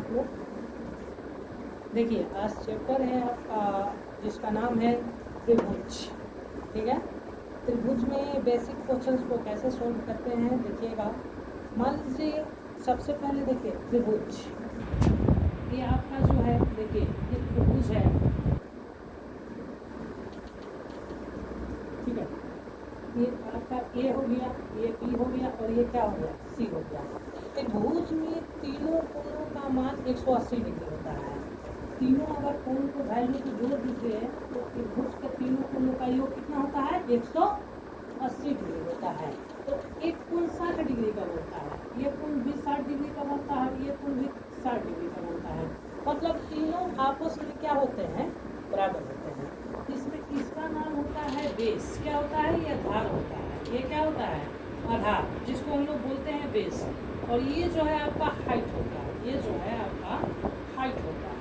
लोग। देखिए आज चैप्टर है आपका जिसका नाम है त्रिभुज। ठीक है, त्रिभुज में बेसिक क्वेश्चंस को कैसे सॉल्व करते हैं देखिएगा। मान लीजिए सबसे पहले देखिए त्रिभुज, ये आपका जो है देखिए ये त्रिभुज है। ठीक है, ये आपका ए हो गया, ये बी हो गया और ये क्या हो गया सी हो गया। त्रिभुज में तीनों कोणों का मान 180 डिग्री होता है। तीनों अगर कोण को वैल्यू को जोड़ दीजिए तो त्रिभुज के तीनों कोणों का योग कितना होता है 180 डिग्री होता है। तो एक कोण 60 डिग्री का बनता है, ये कोण भी 60 डिग्री का बनता है, ये कोण भी 60 डिग्री का बनता है। मतलब तीनों आपस में क्या होते हैं बराबर होते हैं। इसमें इसका नाम होता है बेस। क्या होता है ये आधार होता है। ये क्या होता है आधार, जिसको हम लोग बोलते हैं बेस। और ये जो है आपका हाइट होता है, ये जो है आपका हाइट होता है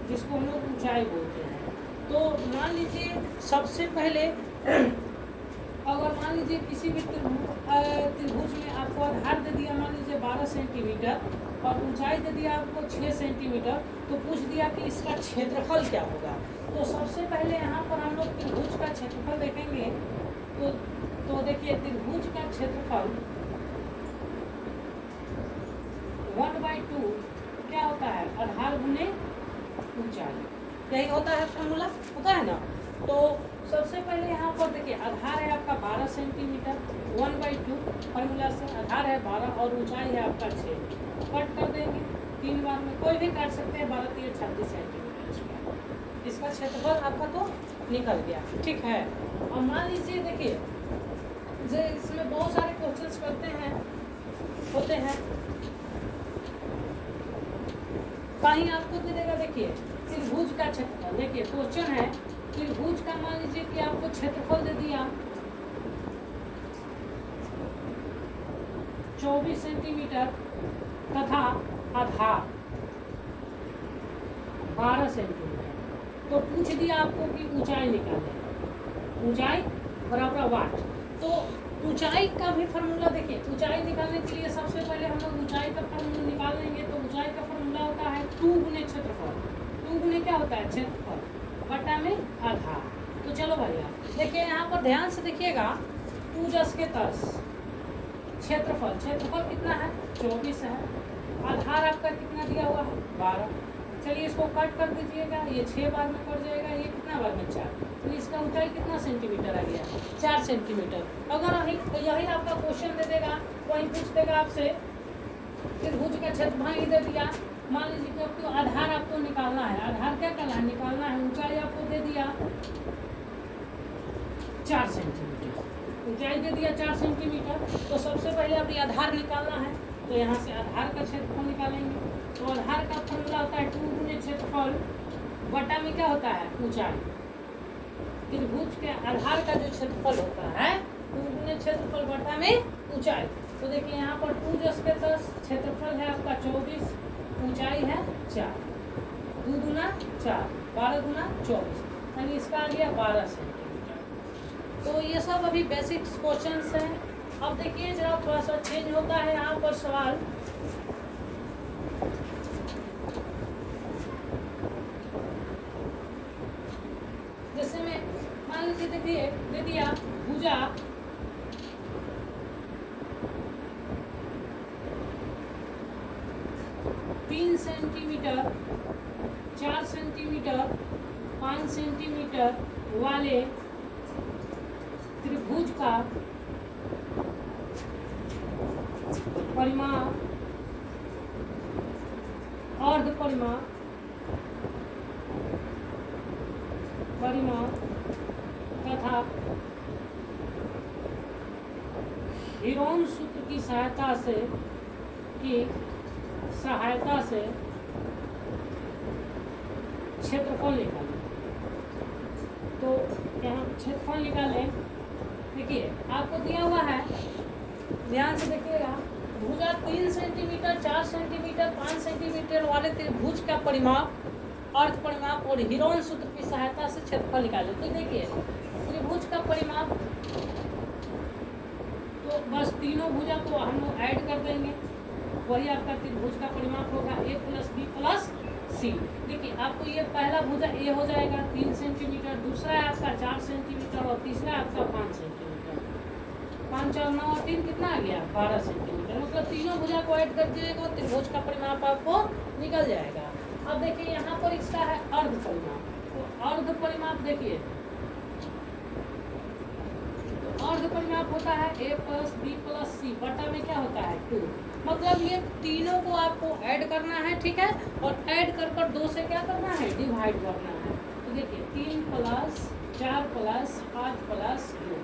जिसको हम लोग ऊंचाई बोलते हैं। तो मान लीजिए सबसे पहले अगर मान लीजिए किसी भी त्रिभुज में आपको आधार दे दिया मान लीजिए 12 सेंटीमीटर और ऊंचाई दे दिया आपको 6 सेंटीमीटर, तो पूछ दिया कि इसका क्षेत्रफल क्या होगा। तो सबसे पहले यहाँ पर हम लोग त्रिभुज का क्षेत्रफल देखेंगे। तो देखिए त्रिभुज का क्षेत्रफल 1/2 क्या होता है आधार गुने ऊंचाई, यही होता है फॉर्मूला, होता है ना। तो सबसे पहले यहाँ पर देखिए आधार है आपका 12 सेंटीमीटर, 1/2 फॉर्मूला से आधार है 12 और ऊंचाई है आपका 6। कट कर देंगे 3 बार में, कोई भी काट सकते हैं, 12 3 36 सेंटीमीटर इसका क्षेत्रफल आपका तो निकल गया। ठीक है, और मान लीजिए देखिए जो इसमें बहुत सारे क्वेश्चंस करते हैं होते हैं, कहीं आपको दे देगा देखिए त्रिभुज का क्षेत्रफल। देखिए क्वेश्चन है त्रिभुज का, मान लीजिए कि आपको क्षेत्रफल दे दिया 24 सेंटीमीटर तथा आधार 12 सेंटीमीटर। तो पूछ दिया आपको कि ऊंचाई निकालें, ऊंचाई बराबर वाट। तो ऊंचाई का भी फार्मूला देखिए, ऊंचाई निकालने के लिए सबसे पहले हम लोग ऊंचाई का फार्मूला निकाल लेंगे। तो ऊंचाई का फार्मूला होता है 2 गुने क्षेत्रफल। 2 गुने क्या होता है क्षेत्रफल बटा में आधार। तो चलो भैया देखिए यहाँ पर ध्यान से देखिएगा, 2 10 के 10 क्षेत्रफल, क्षेत्रफल कितना है 24 है, आधार आपका कितना दिया हुआ है 12। चलिए इसको कट कर दीजिएगा, ये 6 बार में पड़ जाएगा, ये कितना बार में 4। तो इसका ऊंचाई कितना सेंटीमीटर आ गया 4 सेंटीमीटर। अगर यही आपका क्वेश्चन दे देगा, वहीं पूछ देगा आपसे त्रिभुज का क्षेत्रफल ही दे दिया। मान लीजिए कि आपको आधार आपको निकालना है, आधार क्या करना है निकालना है, ऊंचाई आपको दे दिया 4 सेंटीमीटर, ऊंचाई दे दिया 4 सेंटीमीटर। तो सबसे पहले अपनी आधार निकालना है, तो यहाँ से आधार का क्षेत्रफल निकालेंगे। तो आधार का फॉर्मूला होता है 2 गुने क्षेत्रफल बटा में क्या होता है ऊंचाई। त्रिभुज के आधार का जो क्षेत्रफल होता है 2 गुने क्षेत्रफल बटा में ऊंचाई। तो देखिए यहाँ पर 2 10 के 10 क्षेत्रफल है आपका 24, ऊंचाई है 4, 2 दूना 4, 12 दूना 24, यानी इसका आ गया 12 सेंटीमीटर। तो ये सब अभी बेसिक क्वेश्चंस हैं। अब देखिए जरा थोड़ा सा चेंज होता है यहाँ पर सवाल। जैसे में मान लीजिए देखिए दे दिया भुजा 3 सेंटीमीटर, 4 सेंटीमीटर, 5 सेंटीमीटर वाले त्रिभुज का परिमाप, अर्ध परिमाप तथा हीरोन सूत्र की सहायता से क्षेत्रफल निकालें। तो यहाँ क्षेत्रफल निकालें। देखिए आपको दिया हुआ है, ध्यान से देखिएगा, भुजा 3 सेंटीमीटर, 4 सेंटीमीटर, 5 सेंटीमीटर वाले त्रिभुज का परिमाप, अर्ध परिमाप और हीरोन सूत्र की सहायता से क्षेत्रफल निकालें। तो देखिए त्रिभुज का परिमाप, तो बस तीनों भुजा को हम लोग ऐड कर देंगे। वही आपका त्रिभुज का परिमाप होगा ए प्लस बी प्लस सी। देखिए आपको ये पहला भुजा ए हो जाएगा 3 सेंटीमीटर, दूसरा है आपका 4 सेंटीमीटर और तीसरा आपका 5 सेंटीमीटर। 5 और 9 और 3 कितना आ गया 12 सेंटीमीटर। मतलब तीनों भुजा को ऐड कर दीजिएगा त्रिभुज का परिमाप आपको निकल जाएगा। अब देखिए यहाँ पर इसका है अर्ध परिमाप। तो अर्ध परिमाप देखिए, अर्ध परिमाप होता है a प्लस बी प्लस सी बटा में क्या होता है 2। मतलब ये तीनों को आपको ऐड करना है, ठीक है, और ऐड कर कर 2 से क्या करना है डिवाइड करना है। तो देखिए 3 प्लस 4 प्लस 5 प्लस 2,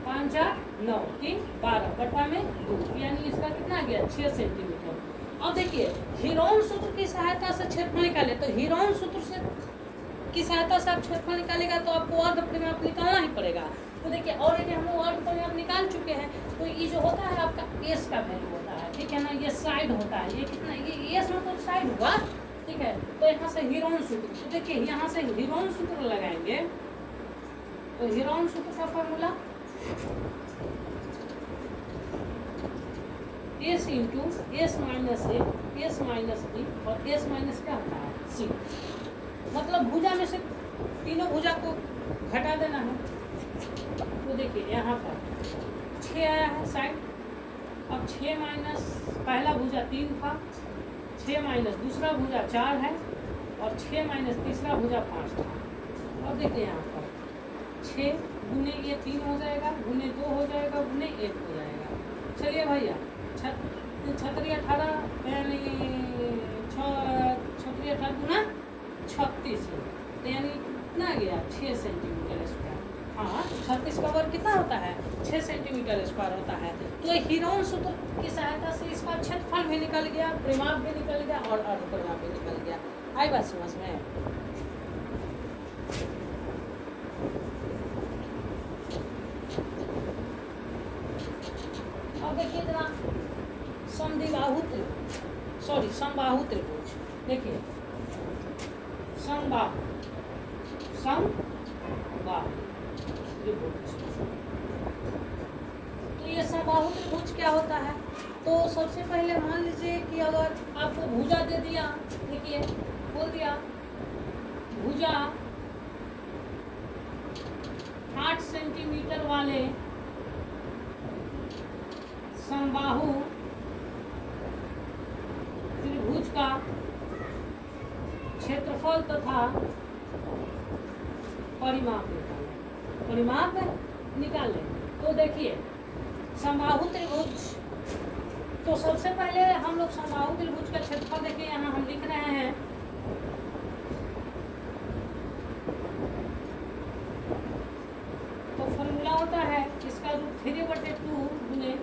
5 4 9 3 12 बटा में 2, यानी इसका कितना गया 6 सेंटीमीटर। अब देखिए हीरोन सूत्र की सहायता से क्षेत्रफल निकाले, तो हीरोन सूत्र से की सहायता से आप क्षेत्रफल निकालेगा तो आपको अर्ध परिमाप निकालना ही पड़ेगा। तो देखिए ऑलरेडी हम लोग अर्ध परिमाप निकाल चुके हैं। तो ये जो होता है आपका एस का वैल्यू होता है, ठीक है ना, ये साइड होता है, ये कितना ये एस मतलब साइड हुआ, ठीक है। तो यहाँ से हीरोन सूत्र, तो देखिए यहाँ से हीरोन सूत्र लगाएंगे। तो हीरोन सूत्र का formula s into s minus a s minus b और एस माइनस क्या होता है सी। मतलब भुजा में से तीनों भुजा को घटा देना है। तो देखिए यहाँ पर 6 आया है साइड। अब 6 माइनस पहला भुजा 3 था, 6 माइनस दूसरा भुजा 4 है और 6 माइनस तीसरा भुजा 5 था। अब देखिए यहाँ पर 6 गुने ये 3 हो जाएगा, गुने 2 हो जाएगा, गुने 1 हो जाएगा। चलिए भैया छतरी 18 यानी 18 गुना 36, तो यानी कितना गया 6 सेंटीमीटर स्क्वायर। हाँ 36 का वर्ग कितना होता है 6 सेंटीमीटर स्क्वायर होता है। तो हीरोन सूत्र की सहायता से इसका क्षेत्रफल भी निकल गया, परिमाप भी निकल गया और अर्ध परिमाप भी निकल गया। आई बात समझ में। अब देखिए जरा समबाहु त्रिभुज, देखिए समबाहु त्रिभुज। तो ये समबाहु त्रिभुज क्या होता है। तो सबसे पहले मान लीजिए कि अगर आपको भुजा दे दिया, देखिए बोल दिया भुजा 8 सेंटीमीटर वाले समबाहु त्रिभुज का क्षेत्रफल तथा परिमाप निकालें। तो देखिए समबाहु त्रिभुज, तो सबसे पहले हम लोग समबाहु त्रिभुज का क्षेत्रफल देखिए यहाँ हम लिख रहे हैं। तो फॉर्मूला होता है इसका √3/2 गुने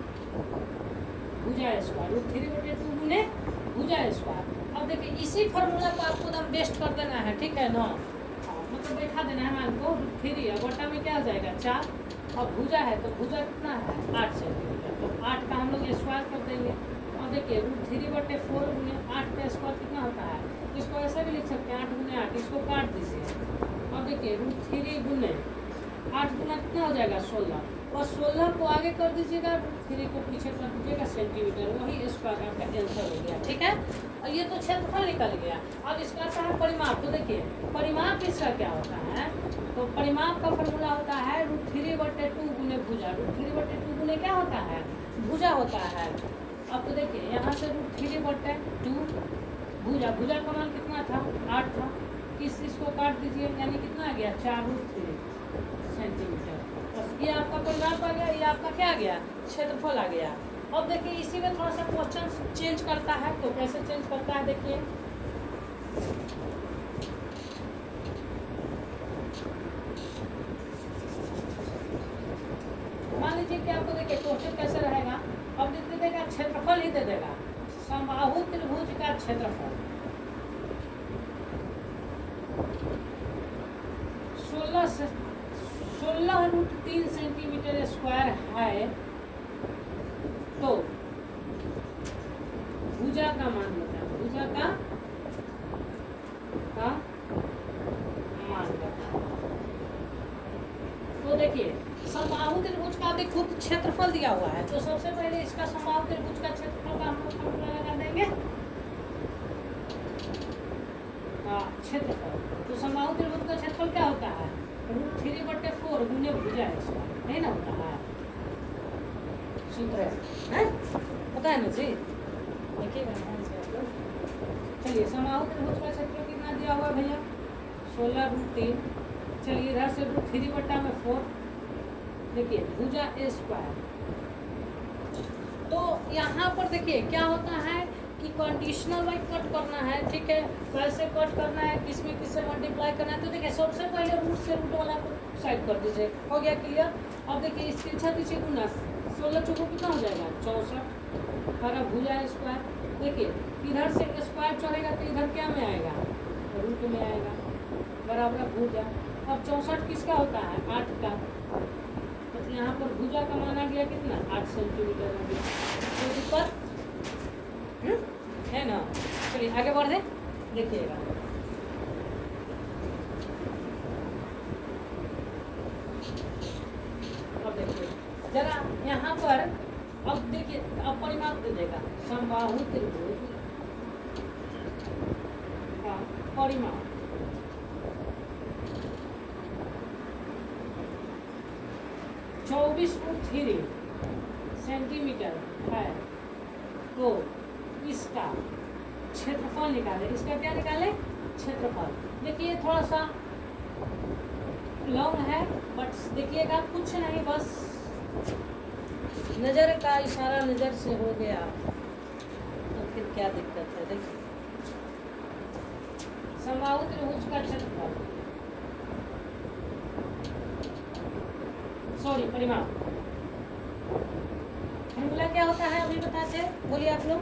भुजा स्क्वायर, √3/2 गुने भुजा स्क्वायर। अब देखिए इसी फॉर्मूला को आपको एकदम बेस्ट कर देना है, ठीक है ना, मतलब बैठा देना है मान को 3 बटा में क्या हो जाएगा 4 और भुजा है तो भुजा कितना है 8 सेंटीमीटर। तो 8 का हम लोग स्क्वायर कर देंगे। और देखिए √3/4 गुने 8 का स्क्वायर कितना होता है, इसको ऐसे भी लिख सकते हैं 8 गुने 8, इसको काट दीजिए। और देखिए √3 गुने 8 गुना कितना हो जाएगा 16 और 16 को आगे कर दीजिएगा, 3 को पीछे कर दीजिएगा सेंटीमीटर, वही स्क्वायर आपका आंसर हो गया, ठीक है। और ये तो क्षेत्रफल निकल गया। अब इसका क्या है परिमाप। तो देखिए परिमाप इसका क्या होता है, तो परिमाप का फॉर्मूला होता है √3/2 गुने भुजा। √3/2 गुने क्या होता है भुजा होता है। अब तो देखिए यहाँ से √3/2 भुजा का मान कितना था 8 था, इसको काट दीजिए यानी कितना आ गया 4√3 सेंटीमीटर। बस ये आपका परिमाप आ गया, ये आपका क्या आ गया क्षेत्रफल आ गया। अब देखिए इसी में थोड़ा सा क्वेश्चन चेंज करता है। तो कैसे चेंज करता है देखिए, मान लीजिए कि आपको देखिए क्वेश्चन कैसे रहेगा। अब दे देगा क्षेत्रफल ही दे देगा, समबाहु त्रिभुज का क्षेत्रफल 16√3 सेंटीमीटर स्क्वायर है। तो भुजा का मान बता, भुजा का मान बता। तो देखिए समबाहु त्रिभुज त्रिभुज का भी खुद क्षेत्रफल दिया हुआ है, तो सबसे पहले इसका समबाहु त्रिभुज का क्षेत्रफल का हम लोग फॉर्मूला लगा देंगे। क्षेत्रफल, तो समबाहु त्रिभुज का क्षेत्रफल क्या होता है, √3/4 गुने भुजा है, नहीं ना होता है सूत्र है, पता है ना जी, देखिएगा। चलिए समबाहु त्रिभुज का क्षेत्रफल कितना दिया हुआ भैया, 16√3। चलिए इधर से √3/4, देखिए भुजा A²। तो यहाँ पर देखिए क्या होता है कि कंडीशनल वाइज कट करना है, ठीक है, कैसे कट करना है, किसमें किससे मल्टीप्लाई करना है। तो देखिए सबसे पहले रूट से रूट वाला को साइड कर दीजिए, हो गया क्लियर। अब देखिए इसके इच्छा दीजिए गुना 16 चौको कितना हो जाएगा 64, हरा भुजा A²। देखिए इधर से स्क्वायर चलेगा तो इधर क्या में आएगा, रूट में आएगा, बराबर भुजा। अब 64 किसका होता है, 8 का, तो यहाँ पर भुजा का माना गया कितना, 8 सेंटीमीटर हो गया। कोई दिक्कत है ना। चलिए आगे बढ़ दे, देखिएगा। अब देखिए जरा यहाँ पर, अब देखिए अब परिमाप दे देगा समबाहु त्रिभुज का परिमाप, (24√3 सेंटीमीटर है। तो इसका क्षेत्रफल निकाले, इसका क्या निकाले, क्षेत्रफल। देखिए थोड़ा सा लॉन्ग है, बट देखिएगा कुछ नहीं, बस नज़र का इशारा नज़र से हो गया तो फिर क्या दिक्कत है। देखिए समबाहु त्रिभुज का क्षेत्रफल, सॉरी परिमाप, फॉर्मूला क्या होता है अभी बताते हैं, बोलिए आप लोग।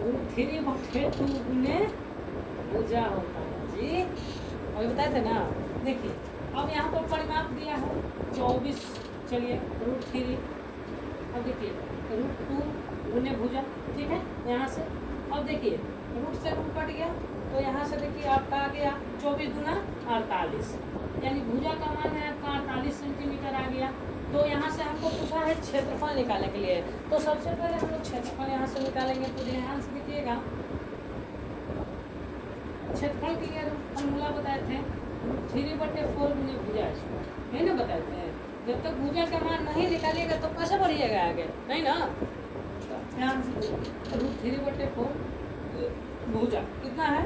√3/2 गुने भुजा होता है जी, अभी बताए थे ना। देखिए अब यहाँ पर परिमाप दिया है 24, चलिए √3, अब देखिए √2 गुने भुजा, ठीक है यहाँ से। अब देखिए रूट से रूट कट गया, तो यहाँ से देखिए आपका आ गया 24 गुना 48, यानी भुजा का मान है आपका 48 सेंटीमीटर आ गया। तो यहाँ से हमको पूछा है क्षेत्रफल निकालने के लिए, तो सबसे पहले हम लोग क्षेत्रफल यहाँ से निकालेंगे। तो ध्यान से देखिएगा, क्षेत्रफल के लिए फॉर्मूला बताए थे 3/4 गुने भुजा, नहीं ना बताए थे। जब तक भुजा का मान नहीं निकालिएगा तो कैसे बढ़िएगा आगे, नहीं ना। ध्यान से √3/4 भुजा कितना है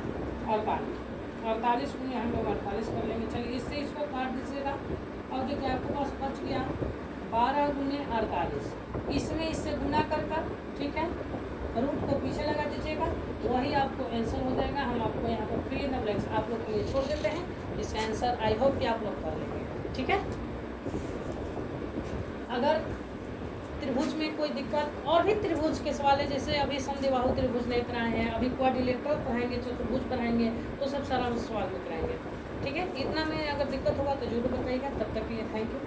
48 गुने हम लोग 48 कर लेंगे। चलिए इससे इसको काट दीजिएगा, और देखिए आपके पास बच गया 12 गुने 48, इसमें इससे गुना कर, ठीक है, रूट को पीछे लगा दीजिएगा, वही आपको आंसर हो जाएगा। हम आपको यहाँ पर फिल इन द ब्लैंक्स आप लोग के लिए छोड़ देते हैं, इसका आंसर आई होप कि आप लोग कर लेंगे, ठीक है। अगर त्रिभुज में कोई दिक्कत, और भी त्रिभुज के सवाल है, जैसे अभी समद्विबाहु त्रिभुज नहीं कराए हैं, अभी क्वाड्रिलेटरल पढ़ाएंगे, चतुर्भुज पढ़ाएंगे, तो सब सारा सवाल में कराएंगे, ठीक है। इतना में अगर दिक्कत होगा तो जरूर बताइएगा। तब तक के लिए थैंक यू।